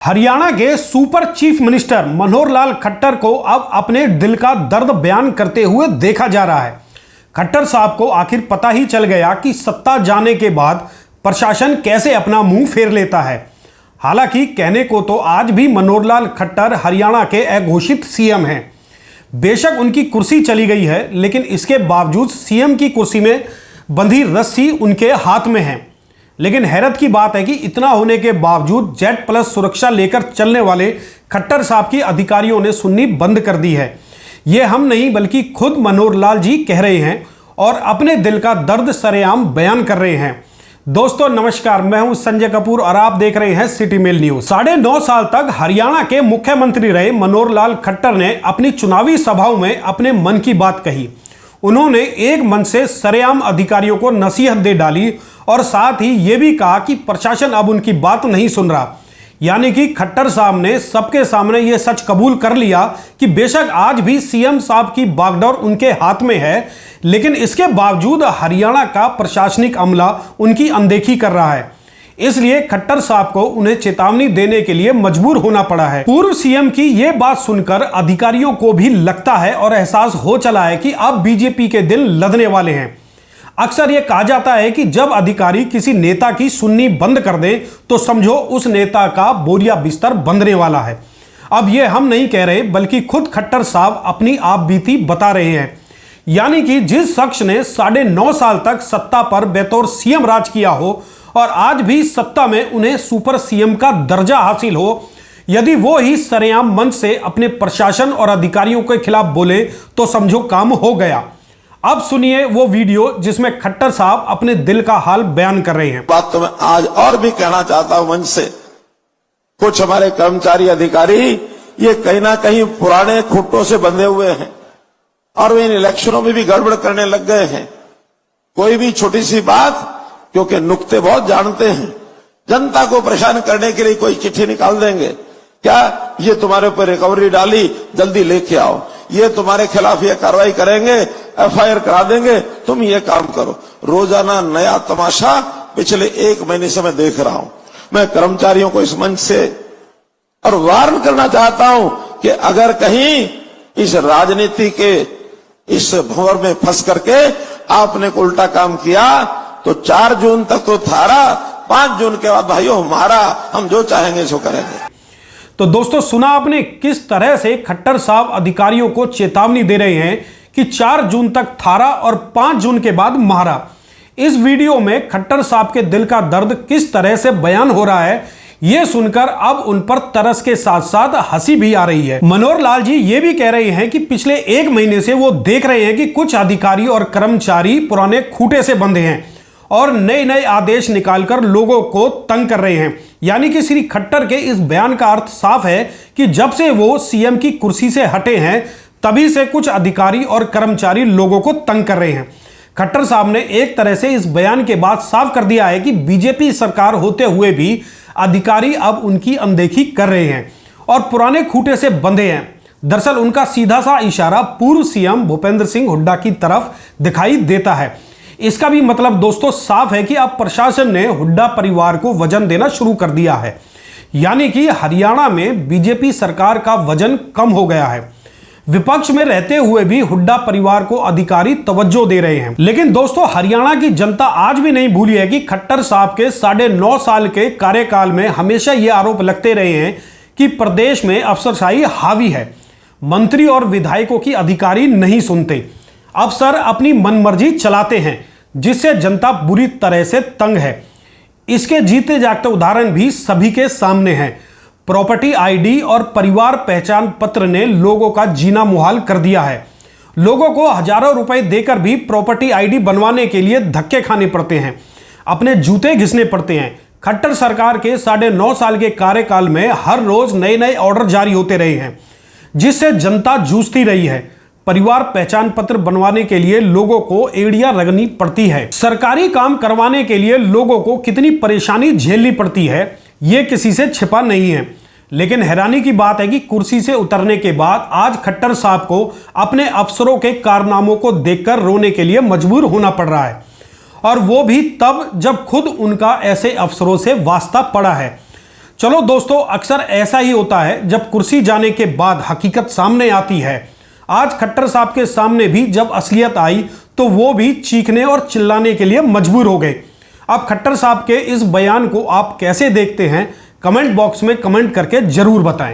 हरियाणा के super chief minister Manohar Lal Khattar को अब अपने दिल का दर्द बयान करते हुए देखा जा रहा है। खट्टर साहब को आखिर पता ही चल गया कि सत्ता जाने के बाद प्रशासन कैसे अपना मुंह फेर लेता है। हालांकि कहने को तो आज भी मनोहर लाल खट्टर हरियाणा के अघोषित सीएम हैं। बेशक उनकी कुर्सी चली गई है, लेकिन इसके बावजूद सीएम की कुर्सी में बंधी रस्सी उनके हाथ में है। लेकिन हैरत की बात है कि इतना होने के बावजूद जेड प्लस सुरक्षा लेकर चलने वाले खट्टर साहब की अधिकारियों ने सुननी बंद कर दी है। ये हम नहीं बल्कि खुद मनोहर लाल जी कह रहे हैं और अपने दिल का दर्द सरेआम बयान कर रहे हैं। दोस्तों नमस्कार, मैं हूं संजय कपूर और आप देख रहे हैं सिटी मेल न्यूज। 9.5 साल तक हरियाणा के मुख्यमंत्री रहे मनोहर लाल खट्टर ने अपनी चुनावी सभाओं में अपने मन की बात कही। उन्होंने एक मन से सरेआम अधिकारियों को नसीहत दे डाली और साथ ही यह भी कहा कि प्रशासन अब उनकी बात नहीं सुन रहा। यानी कि खट्टर साहब ने सबके सामने यह सच कबूल कर लिया कि बेशक आज भी सीएम साहब की बागडोर उनके हाथ में है, लेकिन इसके बावजूद हरियाणा का प्रशासनिक अमला उनकी अनदेखी कर रहा है। इसलिए खट्टर साहब को उन्हें चेतावनी देने के लिए मजबूर होना पड़ा है। पूर्व सीएम की यह बात सुनकर अधिकारियों को भी लगता है और एहसास हो चला है कि अब बीजेपी के दिन लदने वाले हैं। अक्सर यह कहा जाता है कि जब अधिकारी किसी नेता की सुननी बंद कर दे तो समझो उस नेता का बोरिया बिस्तर बंधने वाला है। अब यह हम नहीं कह रहे बल्कि खुद खट्टर साहब अपनी आप बीती बता रहे हैं। यानी कि जिस शख्स ने 9.5 साल तक सत्ता पर बतौर सीएम राज किया हो और आज भी सत्ता में उन्हें सुपर सीएम का दर्जा हासिल हो, यदि वो ही सरेआम मन से अपने प्रशासन और अधिकारियों के खिलाफ बोले तो समझो काम हो गया। अब सुनिए वो वीडियो जिसमें खट्टर साहब अपने दिल का हाल बयान कर रहे हैं। बात तो मैं आज और भी कहना चाहता हूं मंच से, कुछ हमारे कर्मचारी अधिकारी ये कहीं ना कहीं पुराने खूंटों से बंधे हुए हैं और वे इन इलेक्शनों में भी गड़बड़ करने लग गए हैं। कोई भी छोटी सी बात, क्योंकि नुक्ते बहुत जानते हैं, जनता को परेशान करने के लिए कोई चिट्ठी निकाल देंगे, क्या ये तुम्हारे ऊपर रिकवरी डाली, जल्दी लेके आओ, ये तुम्हारे खिलाफ ये कार्रवाई करेंगे, एफआईआर करा देंगे, तुम ये काम करो। रोजाना नया तमाशा पिछले 1 महीने से मैं देख रहा हूं। मैं कर्मचारियों को इस मंच से और वार्न करना चाहता हूं कि अगर कहीं इस राजनीति के इस भंवर में फंस करके आपने उल्टा काम किया तो 4 जून तक तो थारा, 5 जून के बाद भाइयों हमारा, हम जो चाहेंगे सो करेंगे। तो दोस्तों सुना आपने किस तरह से खट्टर साहब अधिकारियों को चेतावनी दे रहे हैं कि 4 जून तक थारा और 5 जून के बाद महारा। इस वीडियो में खट्टर साहब के दिल का दर्द किस तरह से बयान हो रहा है, यह सुनकर अब उन पर तरस के साथ साथ हंसी भी आ रही है। मनोहर लाल जी ये भी कह रहे हैं कि पिछले 1 महीने से वो देख रहे हैं कि कुछ अधिकारी और कर्मचारी पुराने खूंटे से बंधे हैं और नए नए आदेश निकालकर लोगों को तंग कर रहे हैं। यानी कि श्री खट्टर के इस बयान का अर्थ साफ है कि जब से वो सीएम की कुर्सी से हटे हैं तभी से कुछ अधिकारी और कर्मचारी लोगों को तंग कर रहे हैं। खट्टर साहब ने एक तरह से इस बयान के बाद साफ कर दिया है कि बीजेपी सरकार होते हुए भी अधिकारी अब उनकी अनदेखी कर रहे हैं और पुराने खूंटे से बंधे हैं। दरअसल उनका सीधा सा इशारा पूर्व सीएम भूपेंद्र सिंह हुड्डा की तरफ दिखाई देता है। इसका भी मतलब दोस्तों साफ है कि अब प्रशासन ने हुड्डा परिवार को वजन देना शुरू कर दिया है। यानी कि हरियाणा में बीजेपी सरकार का वजन कम हो गया है। विपक्ष में रहते हुए भी हुड्डा परिवार को अधिकारी तवज्जो दे रहे हैं। लेकिन दोस्तों हरियाणा की जनता आज भी नहीं भूली है कि खट्टर साहब के 9.5 साल के कार्यकाल में हमेशा ये आरोप लगते रहे हैं कि प्रदेश में अफसरशाही हावी है, मंत्री और विधायकों की अधिकारी नहीं सुनते, अफसर अपनी मनमर्जी चलाते हैं, जिससे जनता बुरी तरह से तंग है। इसके जीते जागते उदाहरण भी सभी के सामने हैं। प्रॉपर्टी आईडी और परिवार पहचान पत्र ने लोगों का जीना मुहाल कर दिया है। लोगों को हजारों रुपए देकर भी प्रॉपर्टी आईडी बनवाने के लिए धक्के खाने पड़ते हैं, अपने जूते घिसने पड़ते हैं। खट्टर सरकार के 9.5 साल के कार्यकाल में हर रोज नए नए ऑर्डर जारी होते रहे हैं, जिससे जनता जूझती रही है। परिवार पहचान पत्र बनवाने के लिए लोगों को एड़ियां रगनी पड़ती है। सरकारी काम करवाने के लिए लोगों को कितनी परेशानी झेलनी पड़ती है यह किसी से छिपा नहीं है। लेकिन हैरानी की बात है कि कुर्सी से उतरने के बाद आज खट्टर साहब को अपने अफसरों के कारनामों को देखकर रोने के लिए मजबूर होना पड़ रहा है, और वो भी तब जब खुद उनका ऐसे अफसरों से वास्ता पड़ा है। चलो दोस्तों, अक्सर ऐसा ही होता है जब कुर्सी जाने के बाद हकीकत सामने आती है। आज खट्टर साहब के सामने भी जब असलियत आई तो वो भी चीखने और चिल्लाने के लिए मजबूर हो गए। अब खट्टर साहब के इस बयान को आप कैसे देखते हैं, कमेंट बॉक्स में कमेंट करके जरूर बताएं।